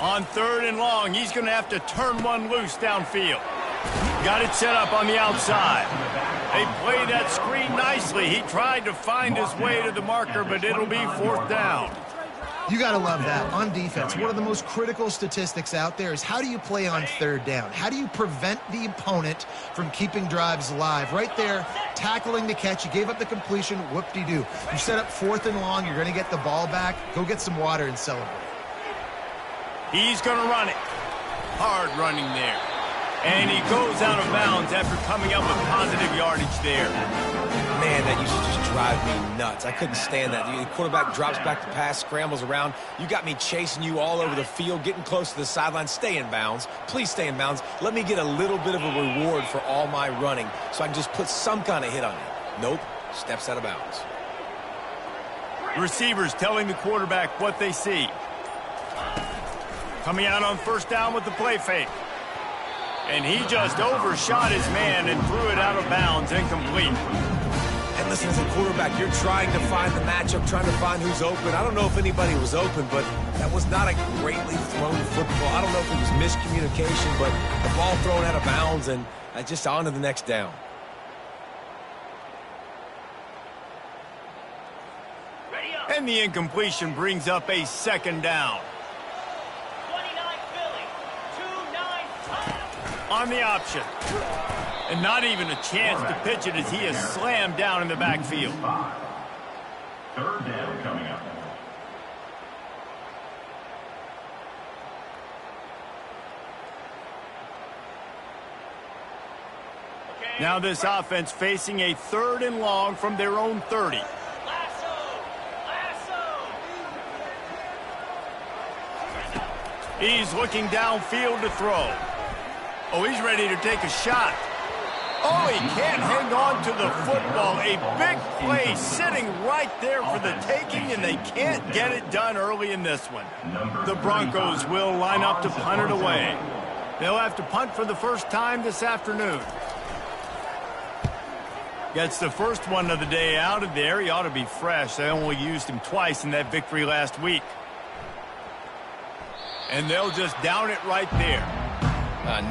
On 3rd and long, he's going to have to turn one loose downfield. Got it set up on the outside. They play that screen nicely. He tried to find his way to the marker, but it'll be 4th down. You got to love that. On defense, one of the most critical statistics out there is how do you play on 3rd down? How do you prevent the opponent from keeping drives alive? Right there, tackling the catch. You gave up the completion. Whoop-de-doo. You set up 4th and long. You're going to get the ball back. Go get some water and celebrate. He's going to run it. Hard running there. And he goes out of bounds after coming up with positive yardage there. Man, that used to just drive me nuts. I couldn't stand that. The quarterback drops back to pass, scrambles around. You got me chasing you all over the field, getting close to the sideline. Stay in bounds. Please stay in bounds. Let me get a little bit of a reward for all my running so I can just put some kind of hit on you. Nope. Steps out of bounds. Receivers telling the quarterback what they see. Coming out on 1st down with the play fake. And he just overshot his man and threw it out of bounds, incomplete. And listen, as a quarterback, you're trying to find the matchup, trying to find who's open. I don't know if anybody was open, but that was not a greatly thrown football. I don't know if it was miscommunication, but the ball thrown out of bounds and just on to the next down. And the incompletion brings up a 2nd down. On the option. And not even a chance to pitch it as he is slammed down in the backfield. 3rd down coming up. Now this offense facing a 3rd and long from their own 30. He's looking downfield to throw. Oh, he's ready to take a shot. Oh, he can't hang on to the football. A big play sitting right there for the taking, and they can't get it done early in this one. The Broncos will line up to punt it away. They'll have to punt for the first time this afternoon. Gets the first one of the day out of there. He ought to be fresh. They only used him twice in that victory last week. And they'll just down it right there.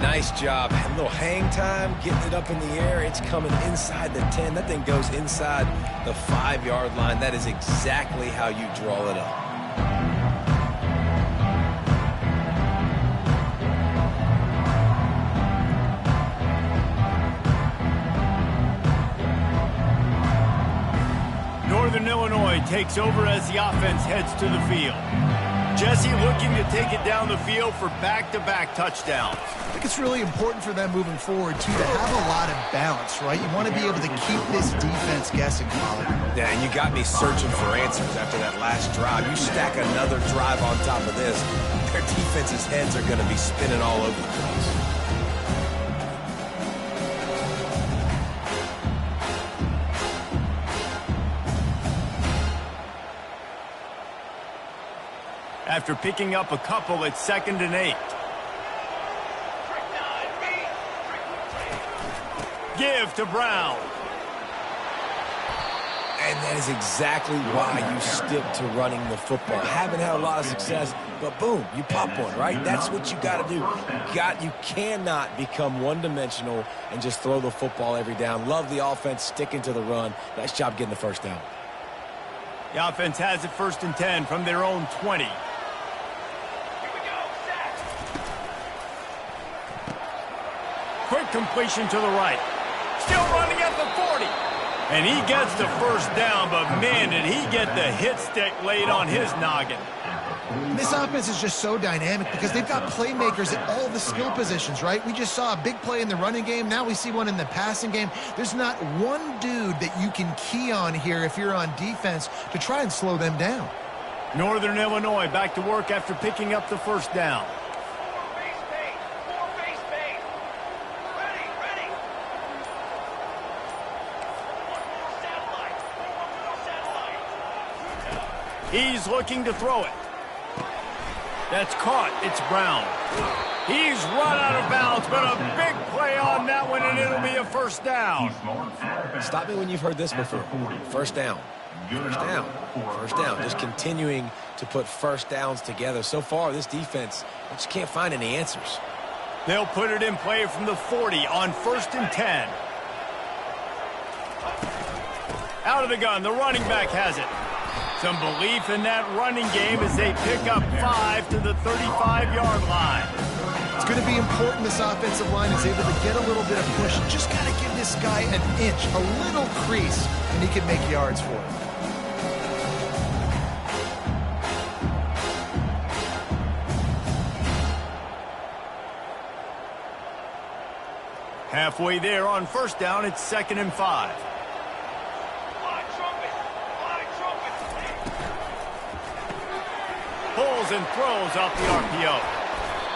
Nice job. A little hang time, getting it up in the air. It's coming inside the 10. That thing goes inside the 5-yard line. That is exactly how you draw it up. Northern Illinois takes over as the offense heads to the field. Jesse looking to take it down the field for back-to-back touchdowns. I think it's really important for them moving forward, too, to have a lot of balance, right? You want to be able to keep this defense guessing, Colin. Yeah, and you got me searching for answers after that last drive. You stack another drive on top of this, their defense's heads are going to be spinning all over the place. After picking up a couple at 2nd and 8. Give to Brown. And that is exactly why you stick to running the football. Haven't had a lot of success, but boom, you pop one, right? That's what you got to do. You cannot become one-dimensional and just throw the football every down. Love the offense sticking to the run. Nice job getting the first down. The offense has it 1st and 10 from their own 20. Quick completion to the right. Still running at the 40. And he gets the first down, but man, did he get the hit stick laid on his noggin. This offense is just so dynamic because they've got playmakers at all the skill positions, right? We just saw a big play in the running game. Now we see one in the passing game. There's not one dude that you can key on here if you're on defense to try and slow them down. Northern Illinois back to work after picking up the first down. He's looking to throw it. That's caught. It's Brown. He's run out of bounds, but a big play on that one, and it'll be a first down. Stop me when you've heard this before. First down. First down. First down. Just continuing to put first downs together. So far, this defense just can't find any answers. They'll put it in play from the 40 on 1st and 10. Out of the gun, the running back has it. Some belief in that running game as they pick up 5 to the 35-yard line. It's going to be important this offensive line is able to get a little bit of push. Just got to give this guy an inch, a little crease, and he can make yards for it. Halfway there on 1st down, it's 2nd and 5. Pulls and throws off the RPO.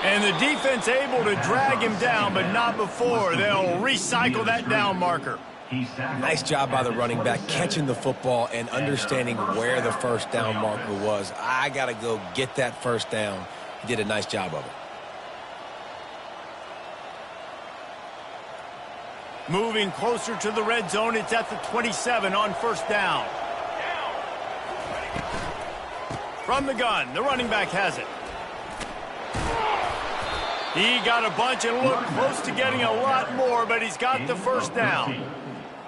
And the defense able to drag him down, but not before. They'll recycle that down marker. Nice job by the running back catching the football and understanding where the first down marker was. I got to go get that first down. He did a nice job of it. Moving closer to the red zone, it's at the 27 on 1st down. From the gun, the running back has it. He got a bunch and looked close to getting a lot more, but he's got the first down.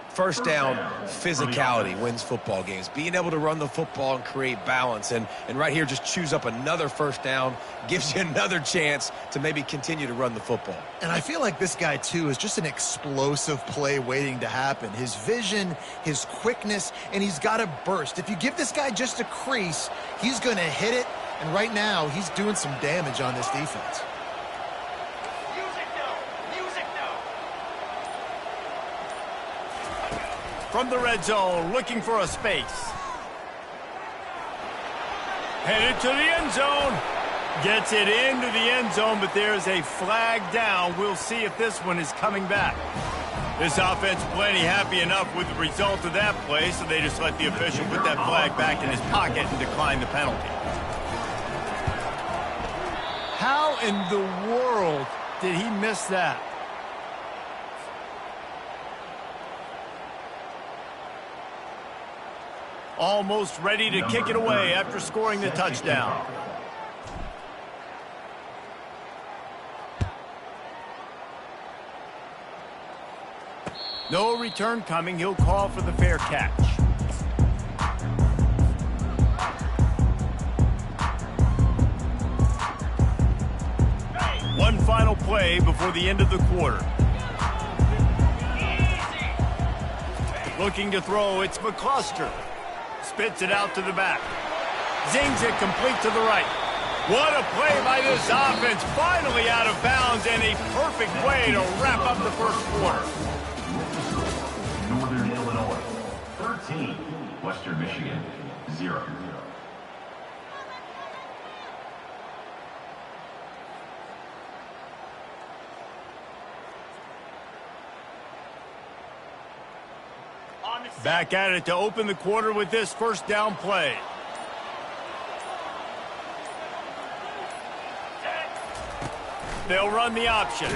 First down, physicality wins football games. Being able to run the football and create balance. And right here, just choose up another first down, gives you another chance to maybe continue to run the football. And I feel like this guy, too, is just an explosive play waiting to happen. His vision, his quickness, and he's got a burst. If you give this guy just a crease, he's going to hit it. And right now, he's doing some damage on this defense. From the red zone, looking for a space. Headed to the end zone. Gets it into the end zone, but there's a flag down. We'll see if this one is coming back. This offense plenty happy enough with the result of that play, so they just let the official put that flag back in his pocket and decline the penalty. How in the world did he miss that? Almost ready to kick it away after scoring the touchdown. No return coming. He'll call for the fair catch. One final play before the end of the quarter. Looking to throw, it's McCluster. Spits it out to the back. Zings it complete to the right. What a play by this offense. Finally out of bounds and a perfect way to wrap up the first quarter. Northern Illinois, 13. Western Michigan, 0. Back at it to open the quarter with this first down play. They'll run the option.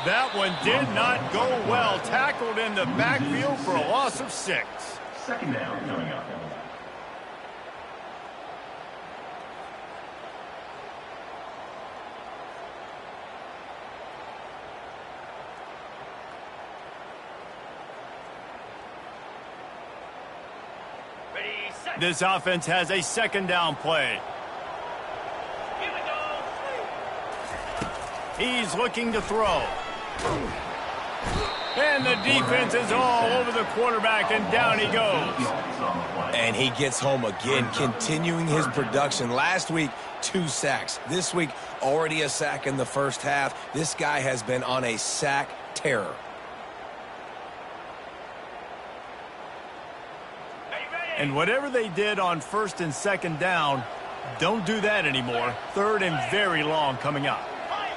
That one did not go well. Tackled in the backfield for a loss of 6. 2nd down coming up. This offense has a 2nd down play. He's looking to throw. And the defense is all over the quarterback, and down he goes. And he gets home again, continuing his production. Last week, 2 sacks. This week, already a sack in the first half. This guy has been on a sack terror. And whatever they did on 1st and 2nd down, don't do that anymore. 3rd and very long coming up.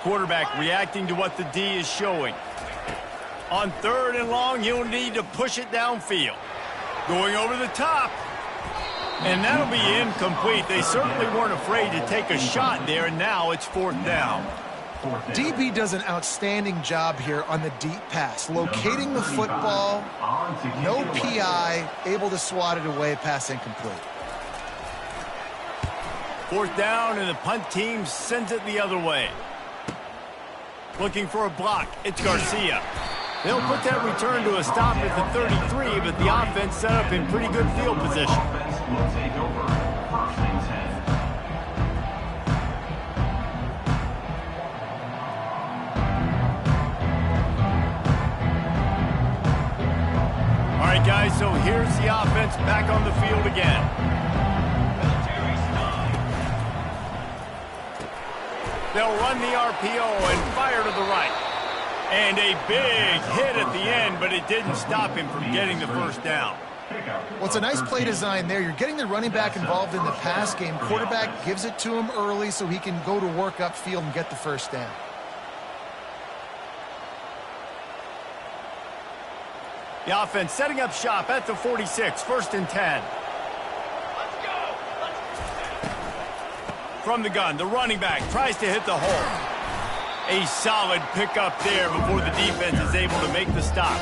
Quarterback reacting to what the D is showing. On 3rd and long, he'll need to push it downfield. Going over the top. And that'll be incomplete. They certainly weren't afraid to take a shot there, and now it's 4th down. DB does an outstanding job here on the deep pass, locating the football, no PI, able to swat it away, pass incomplete. 4th down, and the punt team sends it the other way. Looking for a block. It's Garcia. They'll put that return to a stop at the 33, but the offense set up in pretty good field position. Offense will take over. 1st and 10. All right, guys, so here's the offense back on the field again. They'll run the RPO and fire to the right. And a big hit at the end, but it didn't stop him from getting the 1st down. Well, it's a nice play design there. You're getting the running back involved in the pass game. Quarterback gives it to him early so he can go to work upfield and get the 1st down. The offense setting up shop at the 46, 1st and 10. From the gun, the running back tries to hit the hole. A solid pickup there before the defense is able to make the stop.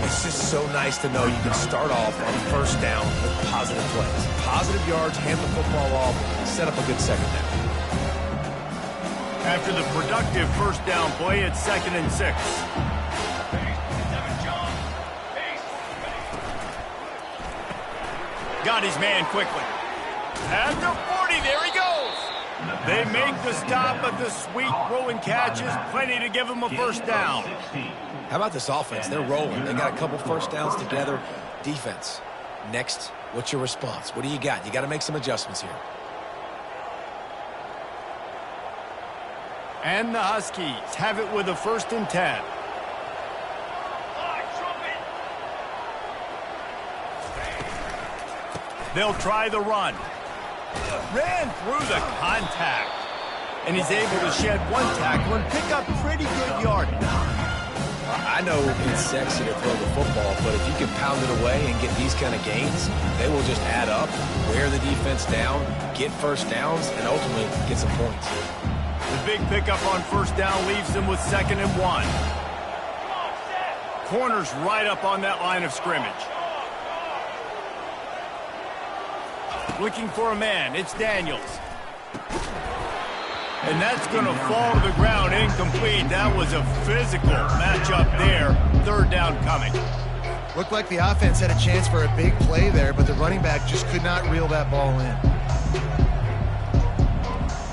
It's just so nice to know you can start off on 1st down with positive plays. Positive yards, hand the football off, set up a good 2nd down. After the productive 1st down play, it's 2nd and 6. Got his man quickly. At the 40, there he goes. They make the stop, but the sweet throw and catch is plenty to give him a 1st down. How about this offense? They're rolling. They got a couple 1st downs together. Defense. Next, what's your response? What do you got? You got to make some adjustments here. And the Huskies have it with a 1st and 10. They'll try the run. Ran through the contact. And he's able to shed 1 tackle and pick up pretty good yardage. I know it's sexy to throw the football, but if you can pound it away and get these kind of gains, they will just add up, wear the defense down, get 1st downs, and ultimately get some points. The big pickup on 1st down leaves them with 2nd and 1. Corners right up on that line of scrimmage. Looking for a man. It's Daniels. And that's going to fall to the ground incomplete. That was a physical matchup there. 3rd down coming. Looked like the offense had a chance for a big play there, but the running back just could not reel that ball in.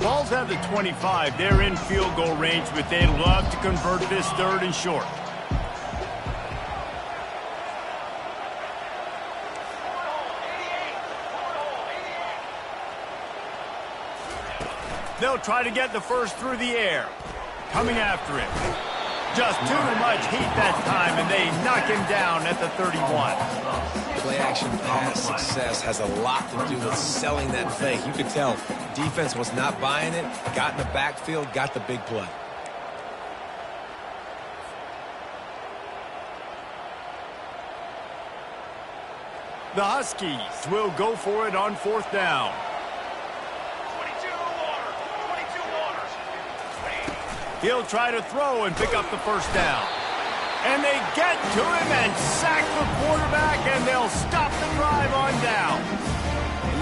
Ball's at the 25. They're in field goal range, but they'd love to convert this 3rd and short. They'll try to get the 1st through the air. Coming after it. Just too much heat that time, and they knock him down at the 31. Play-action pass success has a lot to do with selling that fake. You could tell defense was not buying it, got in the backfield, got the big play. The Huskies will go for it on 4th down. He'll try to throw and pick up the 1st down. And they get to him and sack the quarterback, and they'll stop the drive on down.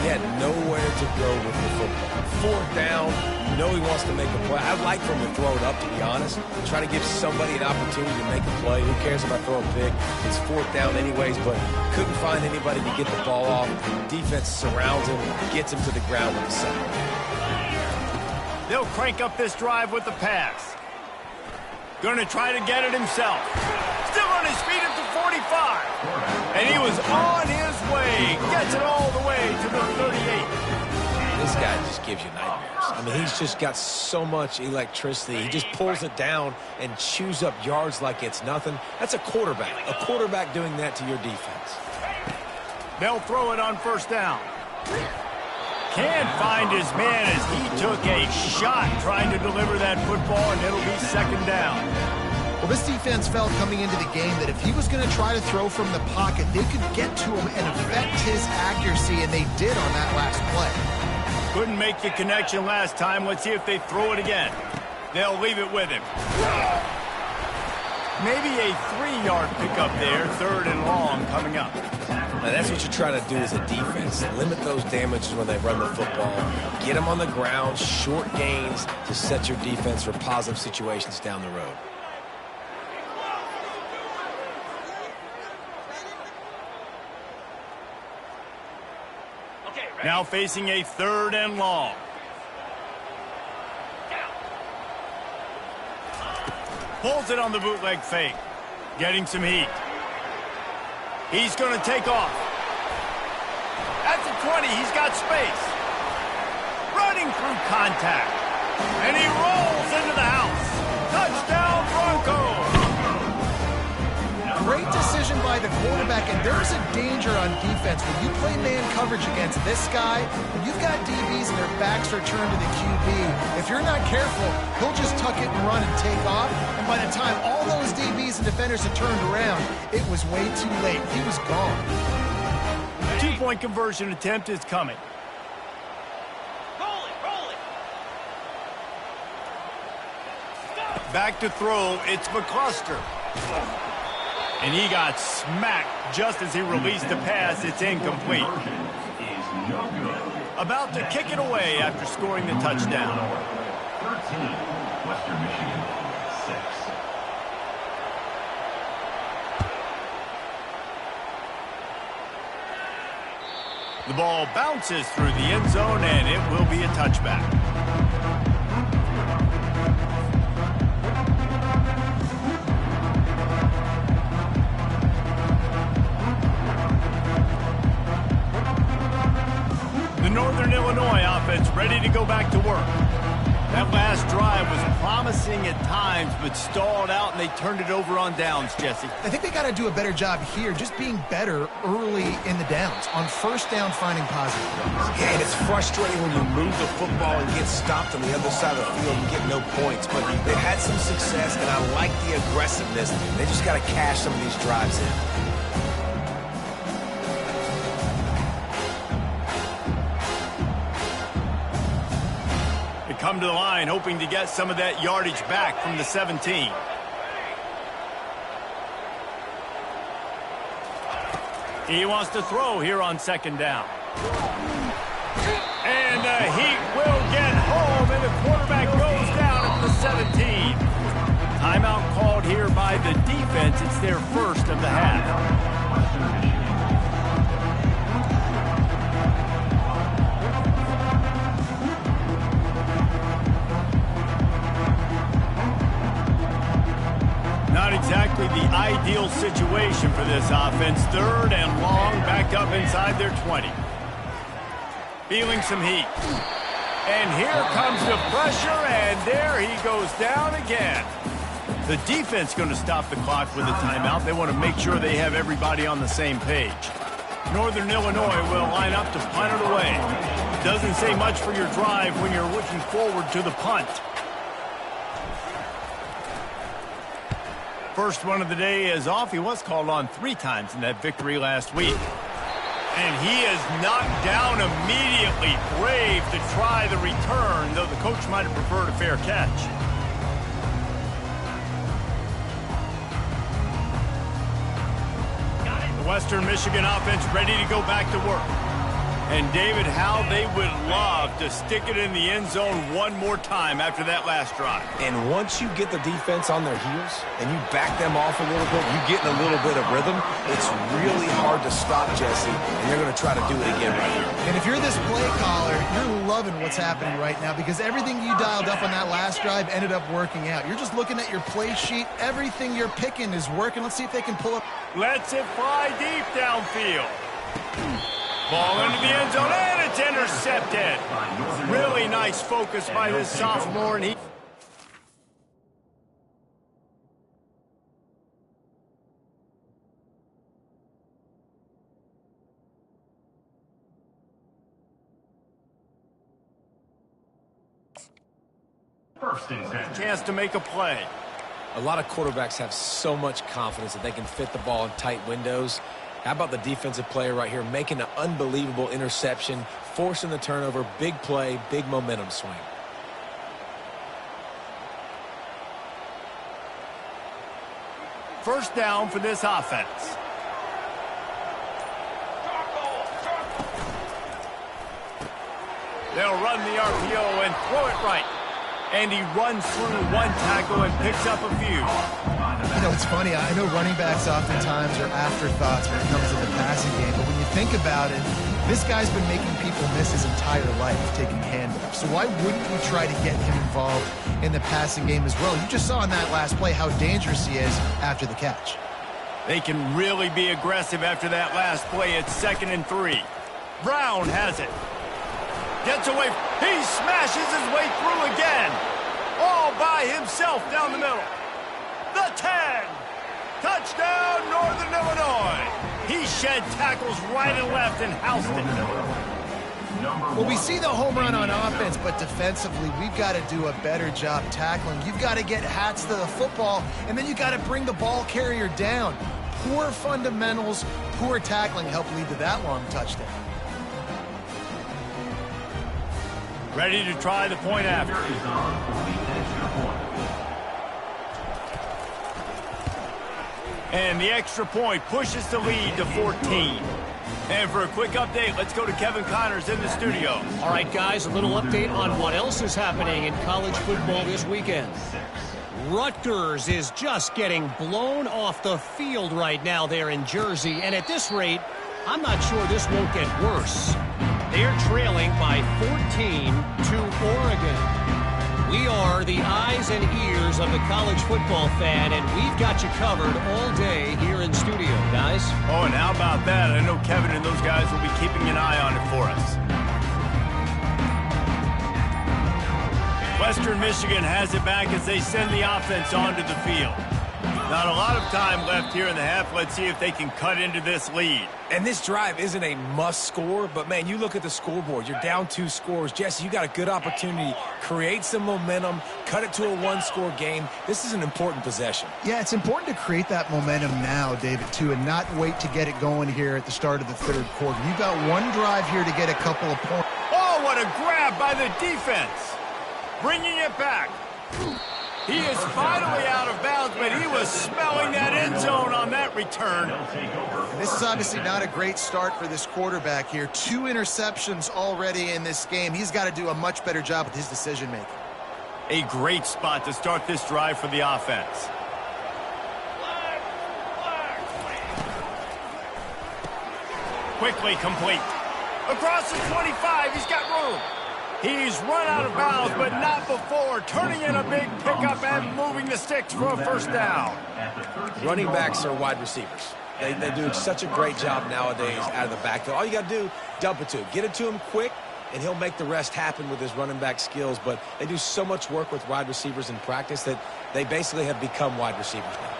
He had nowhere to go with the football. 4th down, you know he wants to make a play. I'd like for him to throw it up, to be honest. Try to give somebody an opportunity to make a play. Who cares if I throw a pick? It's 4th down anyways, but couldn't find anybody to get the ball off. Defense surrounds him, gets him to the ground with a sack. They'll crank up this drive with the pass. Going to try to get it himself. Still on his feet at the 45. And he was on his way. Gets it all the way to the 38. This guy just gives you nightmares. I mean, he's just got so much electricity. He just pulls it down and chews up yards like it's nothing. That's a quarterback. A quarterback doing that to your defense. They'll throw it on 1st down. Can't find his man as he took a shot trying to deliver that football, and it'll be 2nd down. Well, this defense felt coming into the game that if he was going to try to throw from the pocket, they could get to him and affect his accuracy, and they did on that last play. Couldn't make the connection last time. Let's see if they throw it again. They'll leave it with him. Maybe a 3-yard pickup there, 3rd and long coming up. Now, that's what you're trying to do as a defense. Limit those damages when they run the football. Get them on the ground, short gains to set your defense for positive situations down the road. Now facing a 3rd and long. Pulls it on the bootleg fake. Getting some heat. He's going to take off. At the 20, he's got space. Running through contact. And he rolls into the house. Touchdown, Broncos! Great decision by the quarterback, and there's a danger on defense. When you play man coverage against this guy, when you've got DBs and their backs are turned to the QB, if you're not careful, he'll just tuck it and run and take off. And by the time all those DBs and defenders had turned around, it was way too late. He was gone. 2-point conversion attempt is coming. Back to throw, it's McCluster. And he got smacked just as he released the pass. It's incomplete. About to kick it away after scoring the touchdown. 13, Western Michigan, 6. The ball bounces through the end zone, and it will be a touchback. Northern Illinois offense ready to go back to work. That last drive was promising at times, but stalled out, and they turned it over on downs, Jesse. I think they got to do a better job here, just being better early in the downs. On 1st down, finding positive plays. Yeah, and it's frustrating when you move the football and get stopped on the other side of the field and get no points. But they've had some success, and I like the aggressiveness. They just got to cash some of these drives in. Come to the line, hoping to get some of that yardage back from the 17. He wants to throw here on 2nd down. And the heat will get home, and the quarterback goes down at the 17. Timeout called here by the defense. It's their first of the half. Not exactly the ideal situation for this offense. 3rd and long, back up inside their 20. Feeling some heat. And here comes the pressure, and there he goes down again. The defense going to stop the clock with a timeout. They want to make sure they have everybody on the same page. Northern Illinois will line up to punt it away. Doesn't say much for your drive when you're looking forward to the punt. First one of the day is off. He was called on 3 times in that victory last week. And he is knocked down immediately. Brave to try the return, though the coach might have preferred a fair catch. The Western Michigan offense ready to go back to work. And, David, how they would love to stick it in the end zone one more time after that last drive. And once you get the defense on their heels and you back them off a little bit, you get in a little bit of rhythm, it's really hard to stop, Jesse, and they're going to try to do it again right here. And if you're this play caller, you're loving what's happening right now because everything you dialed up on that last drive ended up working out. You're just looking at your play sheet. Everything you're picking is working. Let's see if they can pull up. Lets it fly deep downfield. Ball into the end zone, and it's intercepted. Really nice focus by this sophomore, and he... First and 10. Chance to make a play. A lot of quarterbacks have so much confidence that they can fit the ball in tight windows. How about the defensive player right here making an unbelievable interception, forcing the turnover, big play, big momentum swing. first down for this offense. They'll run the RPO and throw it right. And he runs through one tackle and picks up a few. You know, it's funny. I know running backs oftentimes are afterthoughts when it comes to the passing game. But when you think about it, this guy's been making people miss his entire life taking handoffs. So why wouldn't you try to get him involved in the passing game as well? You just saw in that last play how dangerous he is after the catch. They can really be aggressive after that last play. It's 2nd and 3. Brown has it. Gets away. He smashes his way through again. All by himself down the middle. The 10. Touchdown, Northern Illinois. He shed tackles right and left and housed it. Well, we see the home run on offense, but defensively, we've got to do a better job tackling. You've got to get hats to the football, and then you've got to bring the ball carrier down. Poor fundamentals, poor tackling help lead to that long touchdown. Ready to try the point after. And the extra point pushes the lead to 14. And for a quick update, let's go to Kevin Connors in the studio. All right, guys, a little update on what else is happening in college football this weekend. Rutgers is just getting blown off the field right now there in Jersey. And at this rate, I'm not sure this won't get worse. They're trailing by 14 to Oregon. We are the eyes and ears of the college football fan, and we've got you covered all day here in studio, guys. Oh, and how about that? I know Kevin and those guys will be keeping an eye on it for us. Western Michigan has it back as they send the offense onto the field. Not a lot of time left here in the half. Let's see if they can cut into this lead. And this drive isn't a must score, but man, you look at the scoreboard, you're down 2 scores. Jesse, you got a good opportunity. Create some momentum, cut it to a 1-score game. This is an important possession. Yeah, it's important to create that momentum now, David, too, and not wait to get it going here at the start of the 3rd quarter. You've got one drive here to get a couple of points. Oh, what a grab by the defense. Bringing it back. He is finally out of bounds, but he was smelling that end zone on that return. And this is obviously not a great start for this quarterback here. 2 interceptions already in this game. He's got to do a much better job with his decision-making. A great spot to start this drive for the offense. Quickly complete. Across the 25, he's got room. He's run out of bounds, but not before turning in a big pickup and moving the sticks for a first down. Running backs are wide receivers. They do such a great job nowadays out of the backfield. All you got to do, dump it to him. Get it to him quick, and he'll make the rest happen with his running back skills. But they do so much work with wide receivers in practice that they basically have become wide receivers now.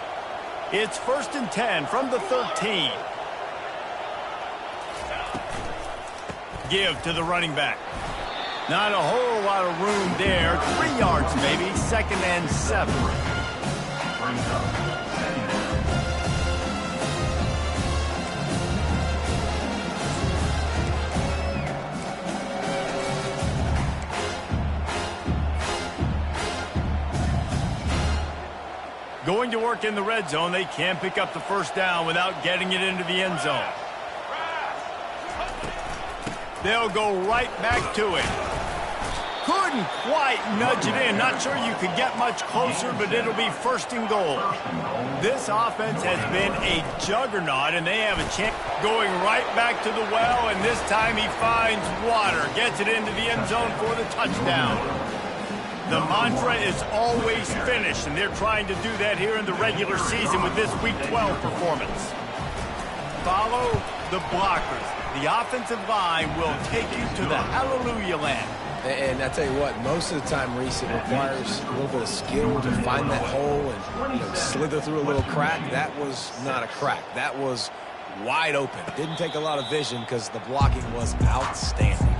It's 1st and 10 from the 13. Give to the running back. Not a whole lot of room there. 3 yards, maybe. 2nd and 7. Going to work in the red zone. They can't pick up the first down without getting it into the end zone. They'll go right back to it. Couldn't quite nudge it in. Not sure you could get much closer, but it'll be 1st and goal. This offense has been a juggernaut, and they have a chance going right back to the well, and this time he finds water. Gets it into the end zone for the touchdown. The mantra is always finish, and they're trying to do that here in the regular season with this Week 12 performance. Follow the blockers. The offensive line will take you to the hallelujah land. And I tell you what, most of the time, Reese, it requires a little bit of skill to find that hole and slither through a little crack. That was not a crack. That was wide open. Didn't take a lot of vision because the blocking was outstanding.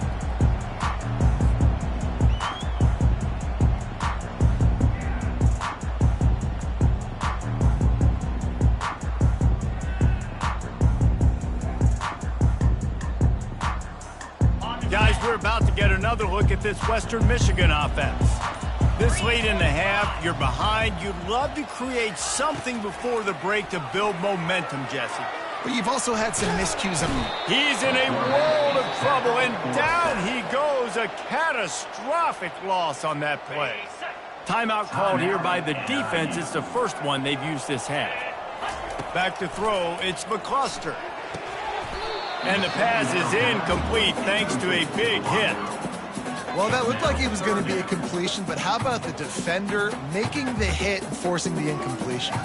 Guys, we're about to get another look at this Western Michigan offense. This late in the half, you're behind. You'd love to create something before the break to build momentum, Jesse. But you've also had some miscues. He's in a world of trouble, and down he goes. A catastrophic loss on that play. Timeout called here by the defense. It's the first one they've used this half. Back to throw, it's McCluster. And the pass is incomplete thanks to a big hit. Well, that looked like it was going to be a completion, but how about the defender making the hit and forcing the incompletion?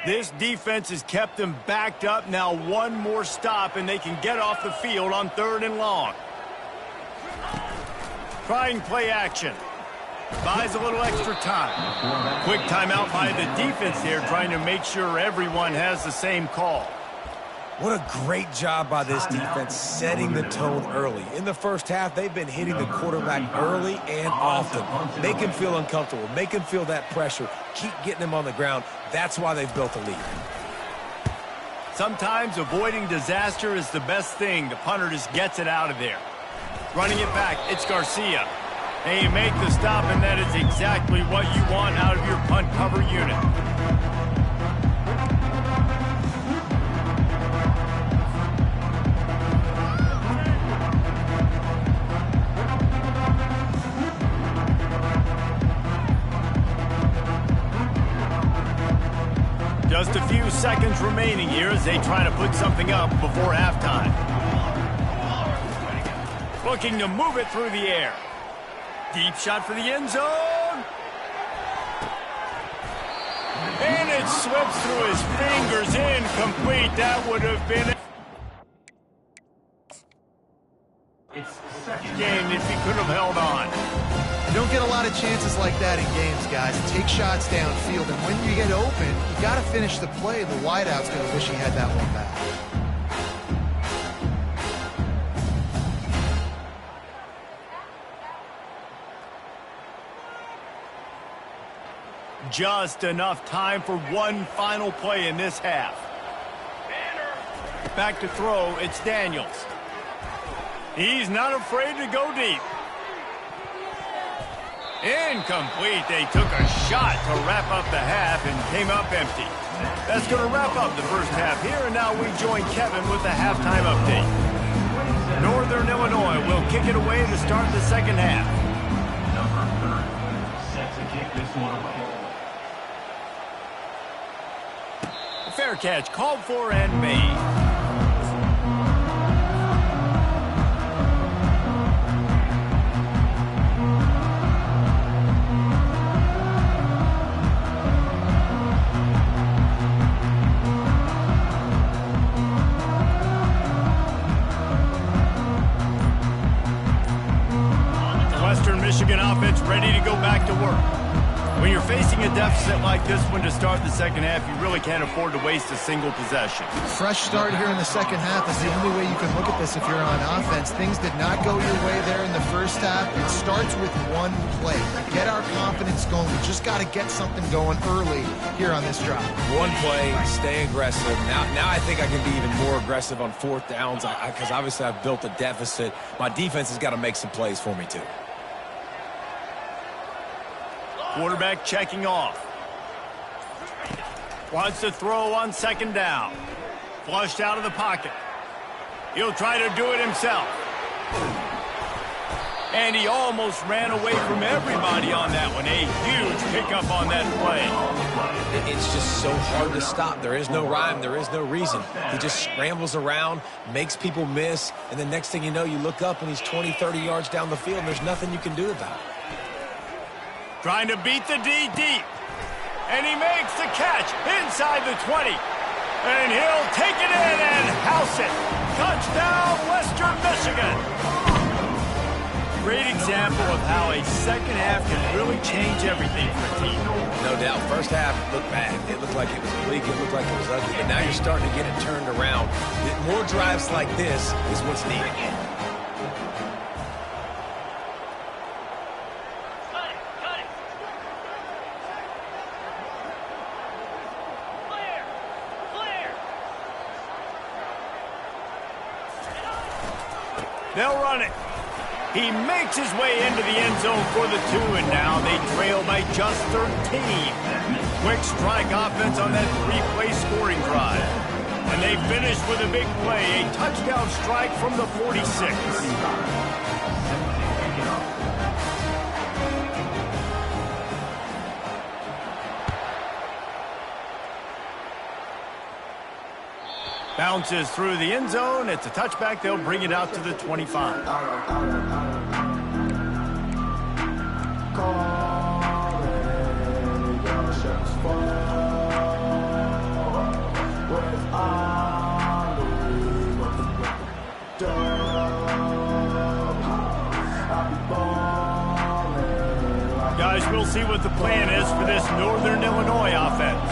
This defense has kept them backed up. Now one more stop, and they can get off the field on 3rd and long. Trying play action. Buys a little extra time. Quick timeout by the defense here, trying to make sure everyone has the same call. What a great job by this defense setting the tone early. In the first half, they've been hitting the quarterback early and often. Make him feel uncomfortable. Make him feel that pressure. Keep getting him on the ground. That's why they've built a lead. Sometimes avoiding disaster is the best thing. The punter just gets it out of there. Running it back, it's Garcia. And you make the stop, and that is exactly what you want out of your punt cover unit. Just a few seconds remaining here as they try to put something up before halftime. Looking to move it through the air. Deep shot for the end zone. And it slips through his fingers. Incomplete. That would have been a game if he could have held on. You don't get a lot of chances like that in games, guys. Take shots downfield, and when you get open, you got to finish the play. The wideout's going to wish he had that one back. Just enough time for one final play in this half. Back to throw, it's Daniels. He's not afraid to go deep. Incomplete. They took a shot to wrap up the half and came up empty. That's going to wrap up the first half here, and now we join Kevin with the halftime update. Northern Illinois will kick it away to start the second half. Number 30, set to kick this one away. Fair catch called for and made. Michigan offense ready to go back to work. When you're facing a deficit like this one to start the second half, you really can't afford to waste a single possession. Fresh start here in the second half is the only way you can look at this if you're on offense. Things did not go your way there in the first half. It starts with one play. Get our confidence going. We just got to get something going early here on this drive. One play, stay aggressive. Now I think I can be even more aggressive on 4th downs because obviously I've built a deficit. My defense has got to make some plays for me too. Quarterback checking off. Wants to throw on 2nd down. Flushed out of the pocket. He'll try to do it himself. And he almost ran away from everybody on that one. A huge pickup on that play. It's just so hard to stop. There is no rhyme. There is no reason. He just scrambles around, makes people miss, and the next thing you know, you look up and he's 20, 30 yards down the field, and there's nothing you can do about it. Trying to beat the D deep. And he makes the catch inside the 20. And he'll take it in and house it. Touchdown, Western Michigan. Great example of how a second half can really change everything for a team. No doubt. First half looked bad. It looked like it was bleak. It looked like it was ugly. But now you're starting to get it turned around. More drives like this is what's needed. They'll run it. He makes his way into the end zone for the 2, and now they trail by just 13. Quick strike offense on that 3-play scoring drive. And they finish with a big play, a touchdown strike from the 46. Bounces through the end zone. It's a touchback. They'll bring it out to the 25. Guys, we'll see what the plan is for this Northern Illinois offense.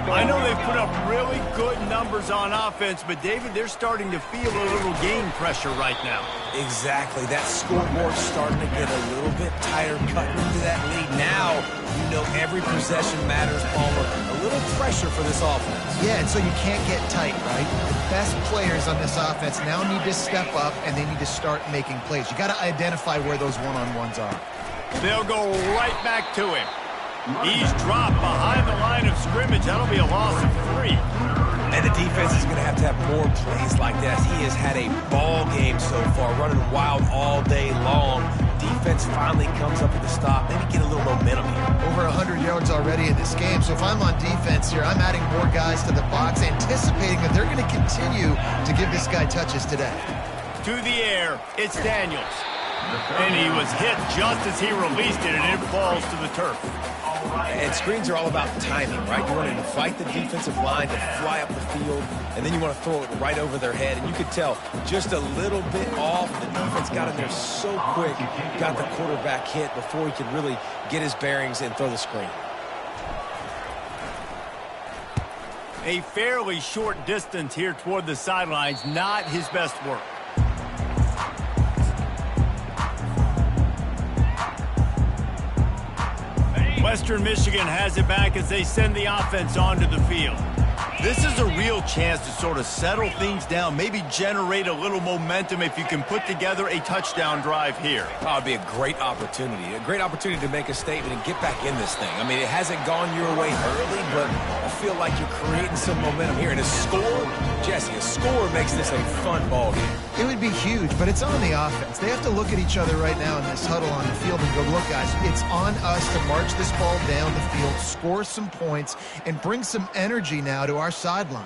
I know they've put up really good numbers on offense, but, David, they're starting to feel a little game pressure right now. Exactly. That scoreboard's starting to get a little bit tighter, cutting into that lead. Now, you know every possession matters, Palmer. A little pressure for this offense. Yeah, and so you can't get tight, right? The best players on this offense now need to step up, and they need to start making plays. You got to identify where those one-on-ones are. They'll go right back to him. He's dropped behind the line of scrimmage. That'll be a loss of 3. And the defense is going to have more plays like that. He has had a ball game so far, running wild all day long. Defense finally comes up with a stop. Maybe get a little momentum here. Over 100 yards already in this game. So if I'm on defense here, I'm adding more guys to the box, anticipating that they're going to continue to give this guy touches today. To the air, it's Daniels. And he was hit just as he released it, and it falls to the turf. And screens are all about timing, right? You want to invite the defensive line to fly up the field, and then you want to throw it right over their head. And you could tell just a little bit off. The defense got in there so quick, got the quarterback hit before he could really get his bearings and throw the screen. A fairly short distance here toward the sidelines, not his best work. Western Michigan has it back as they send the offense onto the field. This is a real chance to sort of settle things down, maybe generate a little momentum if you can put together a touchdown drive here. Oh, it'd be a great opportunity to make a statement and get back in this thing. I mean, it hasn't gone your way early, but I feel like you're creating some momentum here. And a score, Jesse, a score makes this a fun ball game. It would be huge, but it's on the offense. They have to look at each other right now in this huddle on the field and go, look, guys, it's on us to march this ball down the field, score some points, and bring some energy now to our sideline.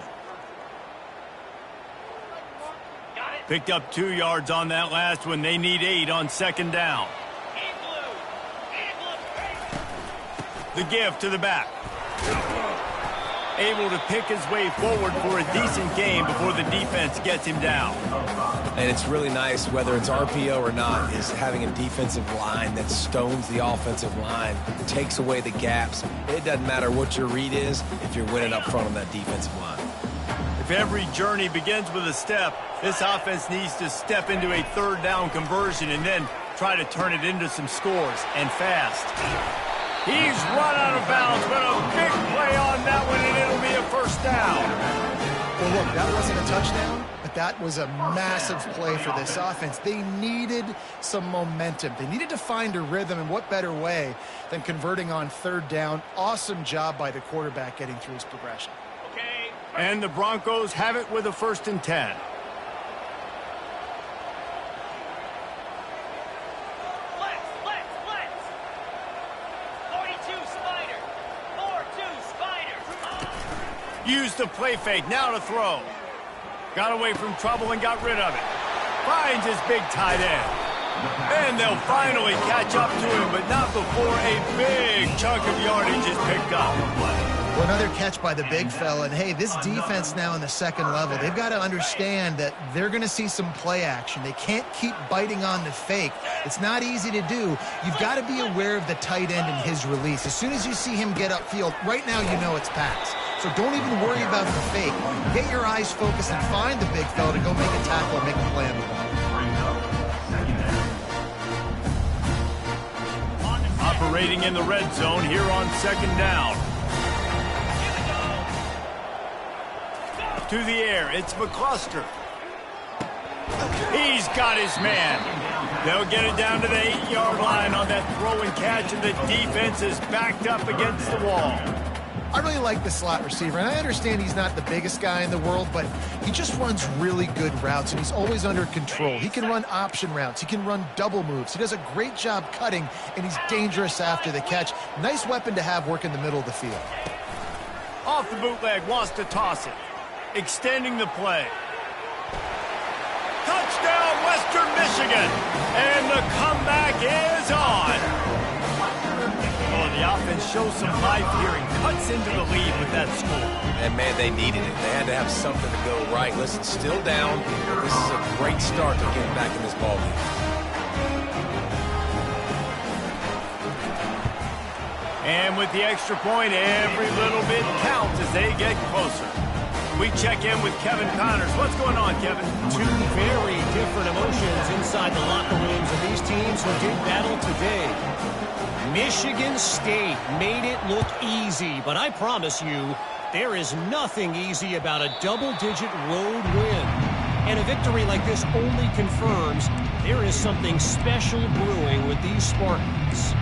Picked up 2 yards on that last one. They need 8 on second down. The give to the back. Able to pick his way forward for a decent game before the defense gets him down. And it's really nice, whether it's RPO or not, is having a defensive line that stones the offensive line, takes away the gaps. It doesn't matter what your read is if you're winning up front on that defensive line. If every journey begins with a step, this offense needs to step into a third down conversion and then try to turn it into some scores, and fast. He's run out of bounds, but a big play on that one, and it'll be a first down. Well, look, that wasn't a touchdown, but that was a massive play for this offense. They needed some momentum. They needed to find a rhythm, and what better way than converting on third down. Awesome job by the quarterback getting through his progression. Okay. And the Broncos have it with a 1st and 10. Used the play fake, now to throw. Got away from trouble and got rid of it. Finds his big tight end. And they'll finally catch up to him, but not before a big chunk of yardage is picked up. Well, another catch by the big fella. And, hey, this defense now in the second level, they've got to understand that they're going to see some play action. They can't keep biting on the fake. It's not easy to do. You've got to be aware of the tight end and his release. As soon as you see him get upfield, right now you know it's pass. So don't even worry about the fake. Get your eyes focused and find the big fella to go make a tackle or make a play on the ball. Operating in the red zone here on second down. To the air, it's McCluster. He's got his man. They'll get it down to the 8-yard line on that throw and catch, and the defense is backed up against the wall. I really like the slot receiver, and I understand he's not the biggest guy in the world, but he just runs really good routes, and he's always under control. He can run option routes. He can run double moves. He does a great job cutting, and he's dangerous after the catch. Nice weapon to have work in the middle of the field. Off the bootleg, wants to toss it. Extending the play. Touchdown, Western Michigan! And the comeback is on! Oh, the offense shows some life here and cuts into the lead with that score. And, man, they needed it. They had to have something to go right. Listen, still down. This is a great start to getting back in this ballgame. And with the extra point, every little bit counts as they get closer. We check in with Kevin Connors. What's going on, Kevin? Two very different emotions inside the locker rooms of these teams who did battle today. Michigan State made it look easy, but I promise you, there is nothing easy about a double-digit road win. And a victory like this only confirms there is something special brewing with these Spartans.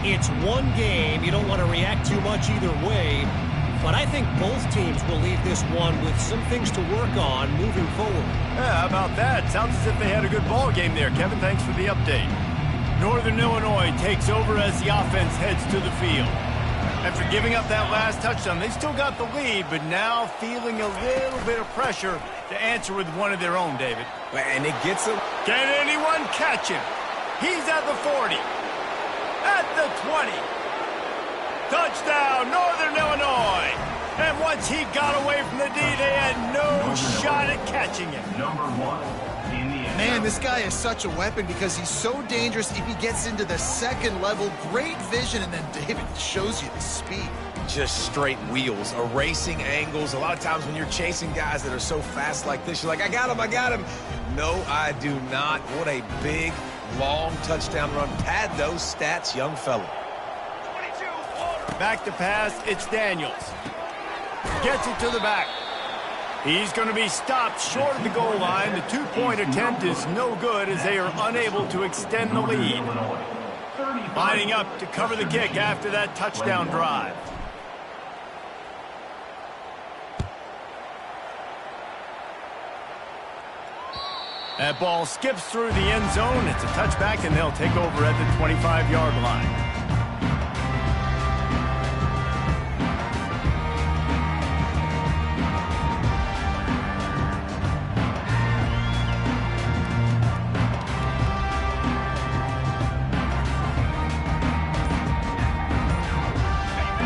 It's one game. You don't want to react too much either way. But I think both teams will leave this one with some things to work on moving forward. Yeah, how about that? Sounds as if they had a good ball game there. Kevin, thanks for the update. Northern Illinois takes over as the offense heads to the field. After giving up that last touchdown, they still got the lead, but now feeling a little bit of pressure to answer with one of their own, David. And it gets him. Can anyone catch him? He's at the 40. At the 20. Touchdown, Northern Illinois. And once he got away from the D, they had no shot at catching him. Number 1 in the end. Man, this guy is such a weapon because he's so dangerous if he gets into the second level. Great vision, and then David shows you the speed. Just straight wheels, erasing angles. A lot of times when you're chasing guys that are so fast like this, you're like, I got him, I got him. No, I do not. What a big, long touchdown run. Pad those stats, young fella. Back to pass, it's Daniels. Gets it to the back. He's going to be stopped short of the goal line. The two-point attempt is no good as they are unable to extend the lead. Lining up to cover the kick after that touchdown drive. That ball skips through the end zone. It's a touchback, and they'll take over at the 25-yard line.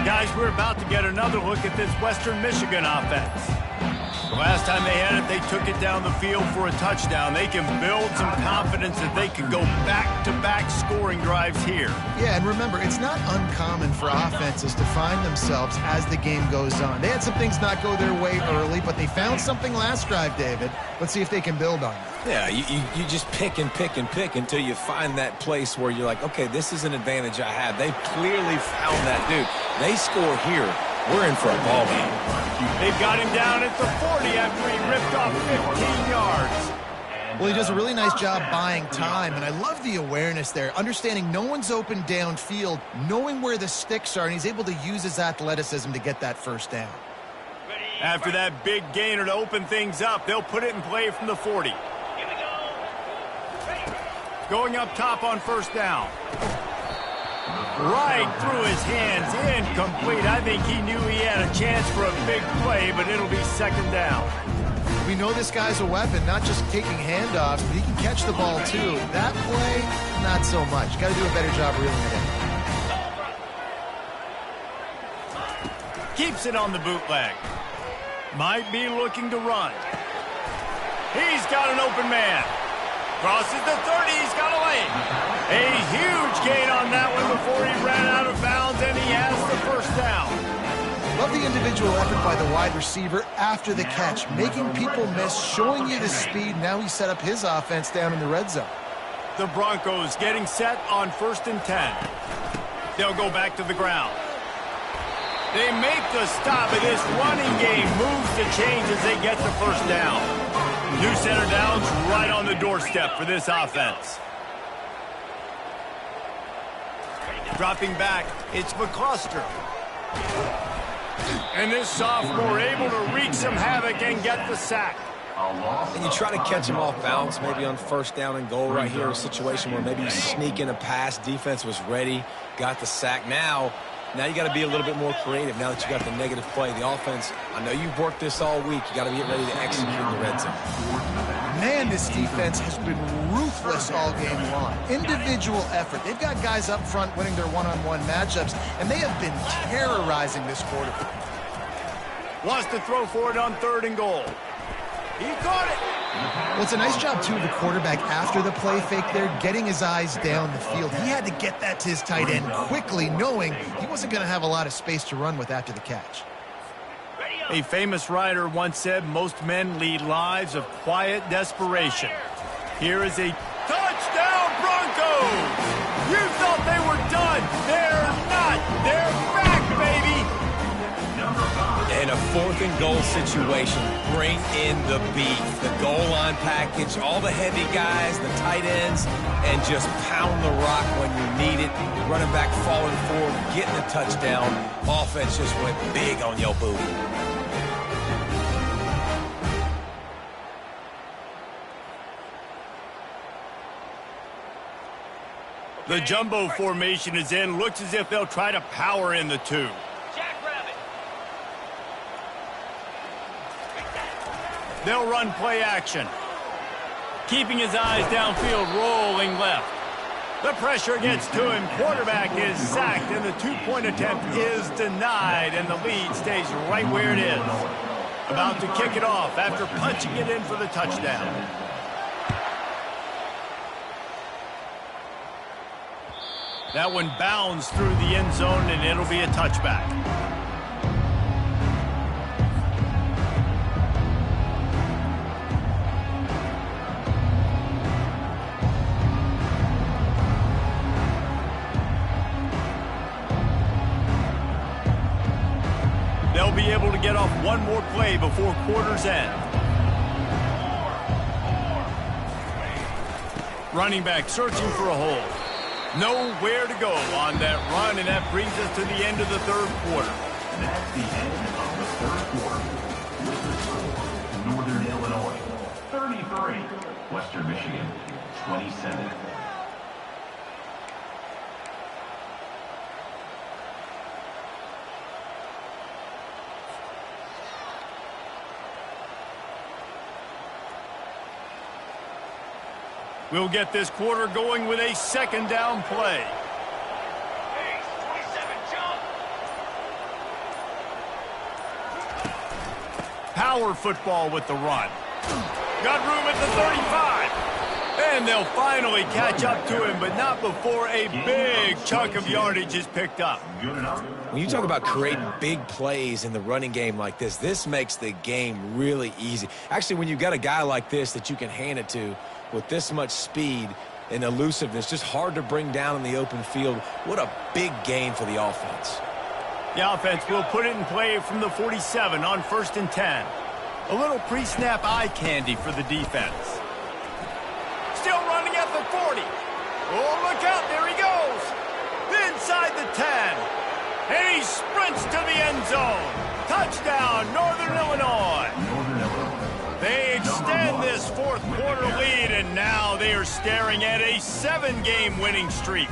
Guys, we're about to get another look at this Western Michigan offense. The last time they had it, they took it down the field for a touchdown. They can build some confidence that they can go back-to-back scoring drives here. Yeah, and remember, it's not uncommon for offenses to find themselves as the game goes on. They had some things not go their way early, but they found something last drive, David. Let's see if they can build on it. Yeah, you just pick and pick and pick until you find that place where you're like, okay, this is an advantage I have. They've clearly found that, dude. They score here. We're in for a ball game. They've got him down at the 40 after he ripped off 15 yards. Well, he does a really nice job buying time, and I love the awareness there, understanding no one's open downfield, knowing where the sticks are, and he's able to use his athleticism to get that first down. After that big gainer to open things up, they'll put it in play from the 40. Going up top on first down. Right through his hands, incomplete. I think he knew he had a chance for a big play, but it'll be second down. We know this guy's a weapon, not just taking handoffs, but he can catch the ball too. That play, not so much. Got to do a better job reeling it in. Keeps it on the bootleg. Might be looking to run. He's got an open man. Crosses the 30, he's got a lane. A huge gain on that one before he ran out of bounds, and he has the first down. Love the individual effort by the wide receiver after the catch, making people miss, showing you the speed. Now he set up his offense down in the red zone. The Broncos getting set on 1st and 10. They'll go back to the ground. They make the stop, and this running game moves the chains as they get the first down. New center downs right on the doorstep for this offense. Dropping back, it's McCluster. And this sophomore able to wreak some havoc and get the sack. And you try to catch him off balance, maybe on first down and goal right here, a situation where maybe you sneak in a pass. Defense was ready, got the sack. Now you got to be a little bit more creative now that you got the negative play. The offense, I know you've worked this all week. You got to get ready to execute in the red zone. Man, this defense has been ruthless all game long. Individual effort. They've got guys up front winning their one-on-one matchups, and they have been terrorizing this quarter. Wants to throw for it on 3rd and goal. He caught it. Well, it's a nice job, too, of the quarterback after the play fake there, getting his eyes down the field. He had to get that to his tight end quickly, knowing he wasn't going to have a lot of space to run with after the catch. A famous writer once said, most men lead lives of quiet desperation. Here is a touchdown, Broncos! You thought they were done. They're not. They're back, baby! In a 4th and goal situation, bring in the beef. The goal line package, all the heavy guys, the tight ends, and just pound the rock when you need it. Running back falling forward, getting a touchdown. Offense just went big on your booty. The jumbo formation is in. Looks as if they'll try to power in the 2. They'll run play action. Keeping his eyes downfield, rolling left. The pressure gets to him. Quarterback is sacked, and the 2-point attempt is denied, and the lead stays right where it is. About to kick it off after punching it in for the touchdown. That one bounds through the end zone, and it'll be a touchback. They'll be able to get off one more play before quarter's end. Running back searching for a hole. Nowhere to go on that run, and that brings us to the end of the 3rd quarter. That's the end of the 3rd quarter. With the score, Northern Illinois 33, Western Michigan 27. We'll get this quarter going with a 2nd down play. Power football with the run. Got room at the 35. And they'll finally catch up to him, but not before a big chunk of yardage is picked up. When you talk about creating big plays in the running game like this makes the game really easy. Actually, when you've got a guy like this that you can hand it to with this much speed and elusiveness, just hard to bring down in the open field. What a big gain for the offense. The offense will put it in play from the 47 on 1st and 10. A little pre-snap eye candy for the defense. Still running at the 40. Oh, look out, there he goes. Inside the 10. And he sprints to the end zone. Touchdown, Northern Illinois. They extend this 4th quarter lead, and now they are staring at a 7-game winning streak.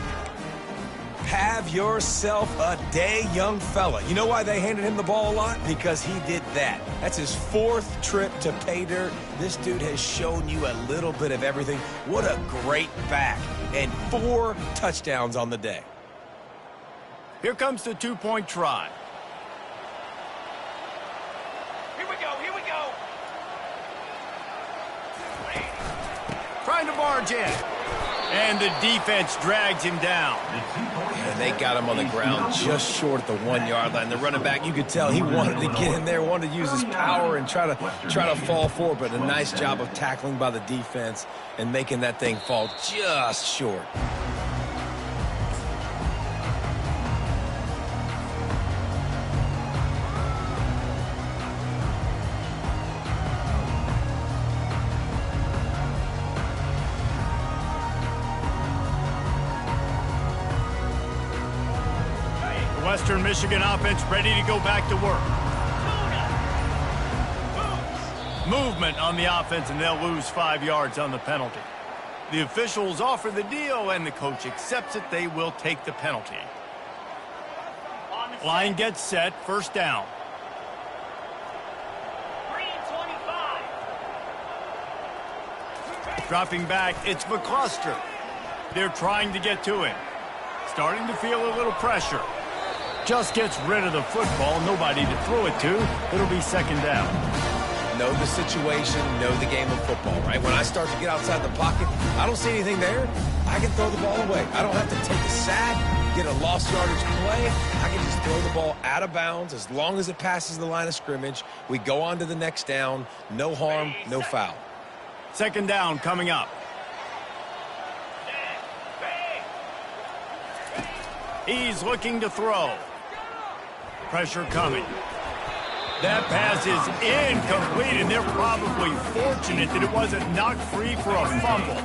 Have yourself a day, young fella. You know why they handed him the ball a lot? Because he did that. That's his 4th trip to pay dirt. This dude has shown you a little bit of everything. What a great back. And 4 touchdowns on the day. Here comes the 2-point try. Trying to barge in. And the defense drags him down. And they got him on the ground just short at the 1-yard line. The running back, you could tell he wanted to get in there, wanted to use his power and try to fall forward, but a nice job of tackling by the defense and making that thing fall just short. Western Michigan offense ready to go back to work. Movement on the offense, and they'll lose 5 yards on the penalty. The officials offer the deal, and the coach accepts it. They will take the penalty. Line gets set, first down. Dropping back, it's McCluster. They're trying to get to him. Starting to feel a little pressure. Just gets rid of the football, nobody to throw it to. It'll be second down. Know the situation, know the game of football, right? When I start to get outside the pocket, I don't see anything there, I can throw the ball away. I don't have to take a sack, get a lost yardage play. I can just throw the ball out of bounds as long as it passes the line of scrimmage. We go on to the next down. No harm, no foul. Second down coming up. He's looking to throw. Pressure coming. That pass is incomplete, and they're probably fortunate that it wasn't knocked free for a fumble.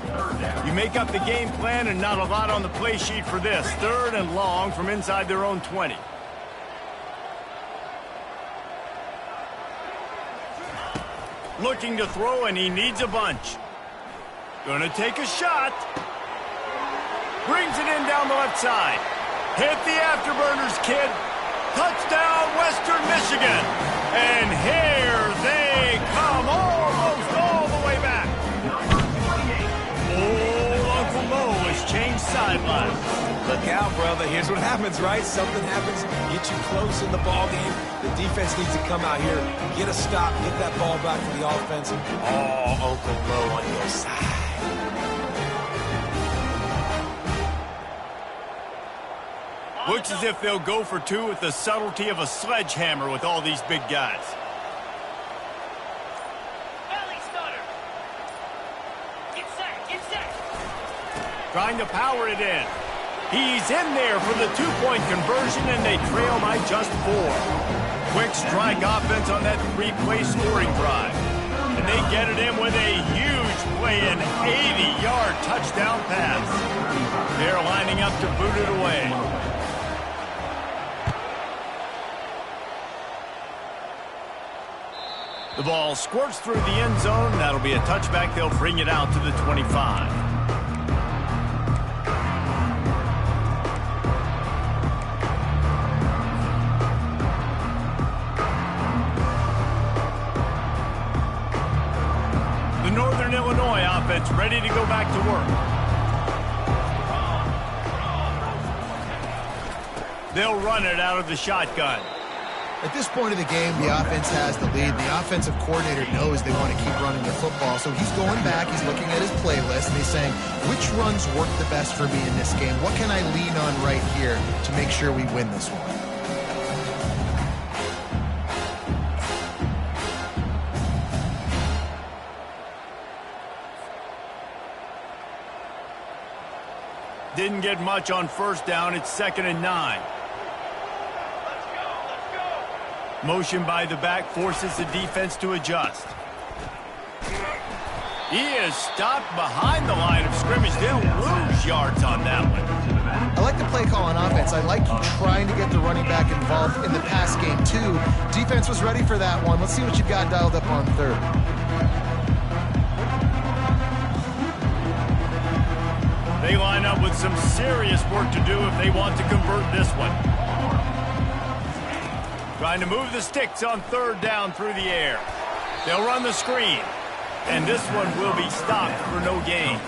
You make up the game plan and not a lot on the play sheet for this. Third and long from inside their own 20. Looking to throw, and he needs a bunch. Gonna take a shot. Brings it in down the left side. Hit the afterburners, kid. Touchdown, Western Michigan. And here they come, almost all the way back. Old Uncle Mo has changed sidelines. Look out, brother. Here's what happens, right? Something happens, get you close in the ball game. The defense needs to come out here, get a stop, get that ball back to the offense. Oh, Uncle Mo on your side. Looks as if they'll go for two with the subtlety of a sledgehammer with all these big guys. Get set. Trying to power it in. He's in there for the two-point conversion, and they trail by just 4. Quick strike offense on that 3-play scoring drive. And they get it in with a huge play, an 80-yard touchdown pass. They're lining up to boot it away. The ball squirts through the end zone. That'll be a touchback. They'll bring it out to the 25. The Northern Illinois offense ready to go back to work. They'll run it out of the shotgun. At this point of the game, the offense has the lead. The offensive coordinator knows they want to keep running the football, so he's going back, he's looking at his playlist, and he's saying, which runs work the best for me in this game? What can I lean on right here to make sure we win this one? Didn't get much on first down. It's 2nd and 9. Motion by the back forces the defense to adjust. He is stopped behind the line of scrimmage. They'll lose yards on that one. I like the play call on offense. I like you trying to get the running back involved in the pass game, too. Defense was ready for that one. Let's see what you've got dialed up on third. They line up with some serious work to do if they want to convert this one. Trying to move the sticks on third down through the air. They'll run the screen. And this one will be stopped for no gain.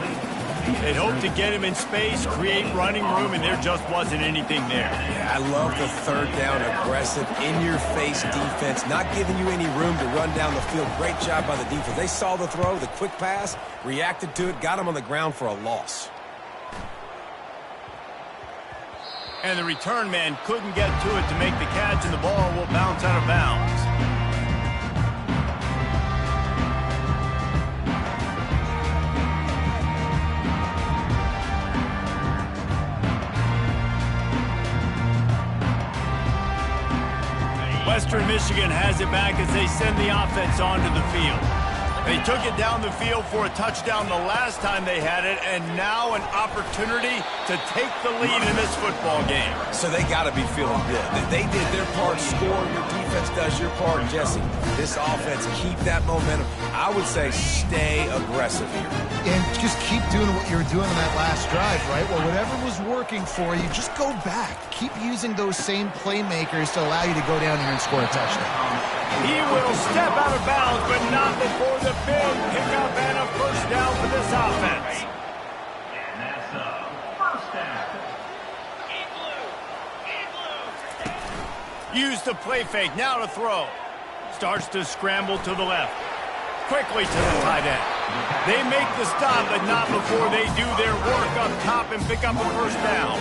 They'd hoped to get him in space, create running room, and there just wasn't anything there. Yeah, I love the third down, aggressive, in-your-face defense, not giving you any room to run down the field. Great job by the defense. They saw the throw, the quick pass, reacted to it, got him on the ground for a loss. And the return man couldn't get to it to make the catch, and the ball will bounce out of bounds. Western Michigan has it back as they send the offense onto the field. They took it down the field for a touchdown the last time they had it, and now an opportunity to take the lead in this football game. So they got to be feeling good. They did their part, score. Your defense does your part, Jesse. This offense, keep that momentum. I would say stay aggressive here. And just keep doing what you were doing on that last drive, right? Well, whatever was working for you, just go back. Keep using those same playmakers to allow you to go down here and score a touchdown. He will step out of bounds, but not before the big pickup and a first down for this offense. And that's a first down. Use the play fake, now to throw. Starts to scramble to the left. Quickly to the tight end. They make the stop, but not before they do their work up top and pick up a first down.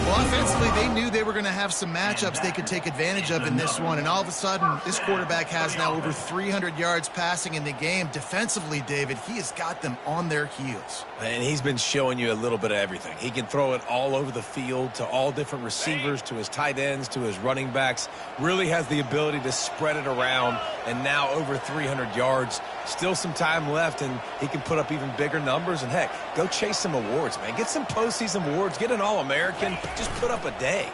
Well, offensively, they knew they were going to have some matchups they could take advantage of in this one, and all of a sudden, this quarterback has now over 300 yards passing in the game. Defensively, David, he has got them on their heels. And he's been showing you a little bit of everything. He can throw it all over the field to all different receivers, to his tight ends, to his running backs. Really has the ability to spread it around, and now over 300 yards. Still some time left, and he can put up even bigger numbers. And, heck, go chase some awards, man. Get some postseason awards. Get an All-American. Just put up a day.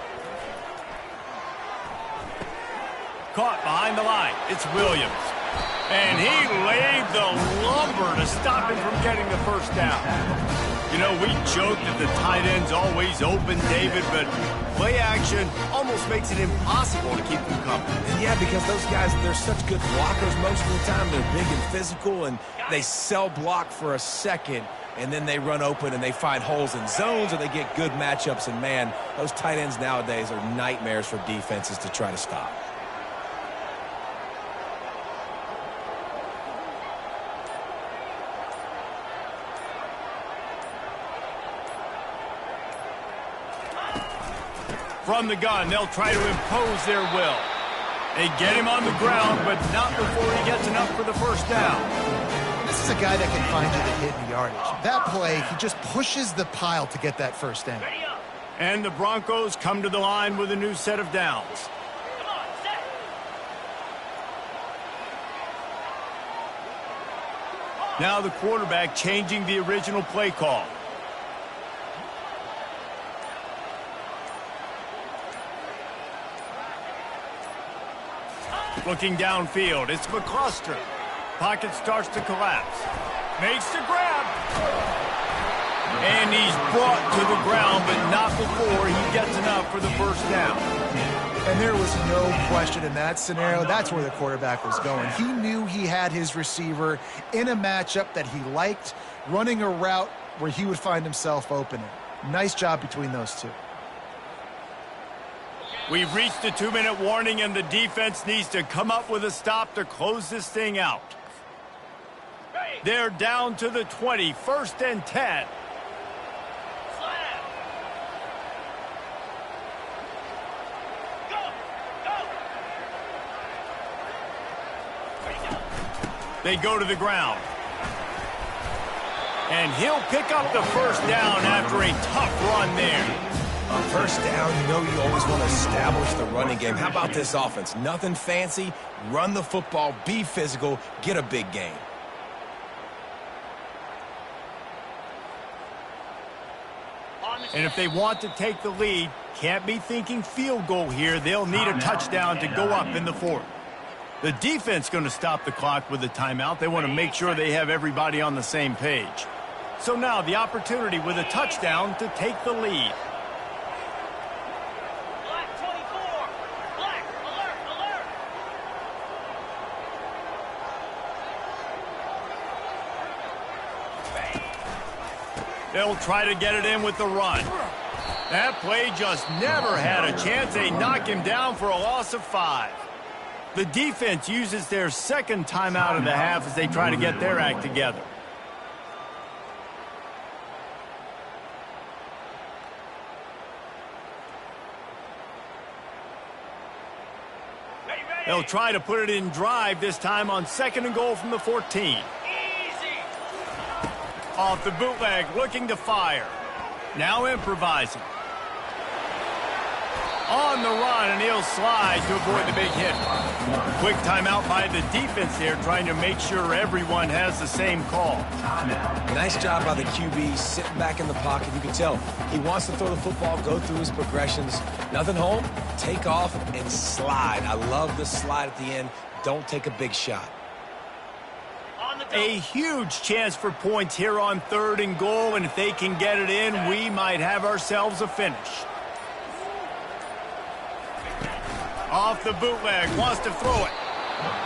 Caught behind the line. It's Williams. And he laid the lumber to stop him from getting the first down. You know, we joke that the tight end's always open, David, but play action almost makes it impossible to keep them coming. And yeah, because those guys, they're such good blockers most of the time. They're big and physical, and they sell block for a second, and then they run open and they find holes in zones, or they get good matchups. And, man, those tight ends nowadays are nightmares for defenses to try to stop. From the gun, they'll try to impose their will. They get him on the ground, but not before he gets enough for the first down. This is a guy that can find you the hidden yardage. That play, he just pushes the pile to get that first down. And the Broncos come to the line with a new set of downs. Come on, set. Now the quarterback changing the original play call. Looking downfield, it's McCluster. Pocket starts to collapse. Makes the grab. And he's brought to the ground, but not before he gets enough for the first down. And there was no question in that scenario. That's where the quarterback was going. He knew he had his receiver in a matchup that he liked, running a route where he would find himself opening. Nice job between those two. We've reached the 2-minute warning, and the defense needs to come up with a stop to close this thing out. They're down to the 20, 1st and 10. They go to the ground. And he'll pick up the first down after a tough run there. On first down, you know you always want to establish the running game. How about this offense? Nothing fancy. Run the football, be physical, get a big gain. And if they want to take the lead, can't be thinking field goal here. They'll need a touchdown to go up in the 4th. The defense going to stop the clock with a timeout. They want to make sure they have everybody on the same page. So now the opportunity with a touchdown to take the lead. Black 24. Black, alert, alert. They'll try to get it in with the run. That play just never had a chance. They knock him down for a loss of 5. The defense uses their second timeout of the half as they try to get their act together. They'll try to put it in drive this time on 2nd and goal from the 14. Easy. Off the bootleg, looking to fire. Now improvising. On the run, and he'll slide to avoid the big hit. Quick timeout by the defense there, trying to make sure everyone has the same call. Nice job by the QB, sitting back in the pocket. You can tell he wants to throw the football, go through his progressions. Nothing home, take off, and slide. I love the slide at the end. Don't take a big shot. A huge chance for points here on 3rd and goal, and if they can get it in, we might have ourselves a finish. Off the bootleg, wants to throw it.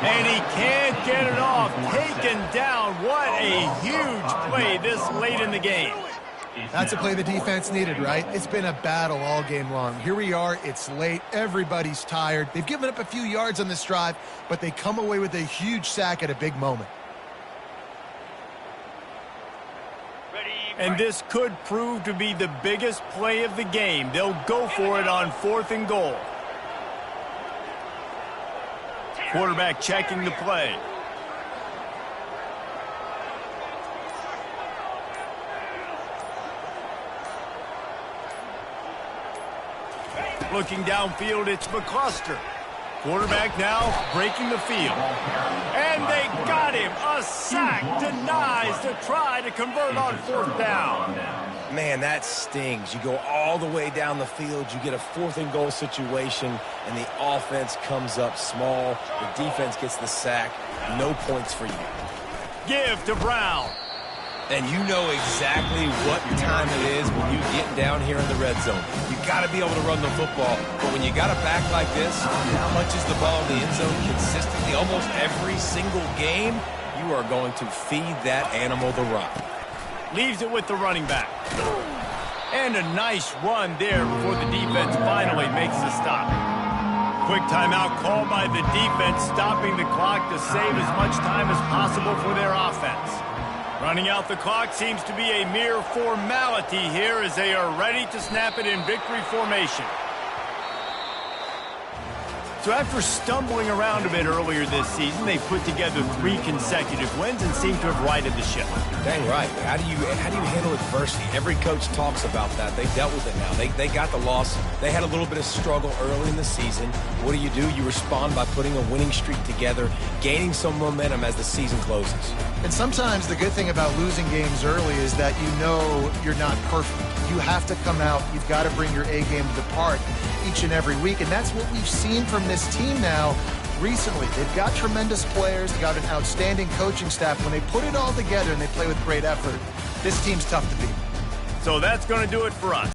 And he can't get it off. Taken down. What a huge play this late in the game. That's a play the defense needed, right? It's been a battle all game long. Here we are. It's late. Everybody's tired. They've given up a few yards on this drive, but they come away with a huge sack at a big moment. And this could prove to be the biggest play of the game. They'll go for it on 4th and goal. Quarterback checking the play. Looking downfield, it's McCluster. Quarterback now breaking the field. And they got him. A sack denies the try to convert on 4th down. Man, that stings. You go all the way down the field, you get a 4th and goal situation, and the offense comes up small. The defense gets the sack. No points for you. Give to Brown. And you know exactly what time it is when you get down here in the red zone. You got to be able to run the football. But when you got a back like this, who punches the ball in the end zone consistently almost every single game, you are going to feed that animal the rock. Leaves it with the running back. And a nice run there before the defense finally makes the stop. Quick timeout called by the defense, stopping the clock to save as much time as possible for their offense. Running out the clock seems to be a mere formality here as they are ready to snap it in victory formation. So after stumbling around a bit earlier this season, they put together 3 consecutive wins and seem to have righted the ship. Dang right. How do you handle adversity? Every coach talks about that. They dealt with it now. They got the loss. They had a little bit of struggle early in the season. What do? You respond by putting a winning streak together, gaining some momentum as the season closes. And sometimes the good thing about losing games early is that you know you're not perfect. You have to come out. You've got to bring your A game to the park each and every week. And that's what we've seen from this team now recently. They've got tremendous players. They've got an outstanding coaching staff. When they put it all together and they play with great effort, this team's tough to beat. So that's going to do it for us.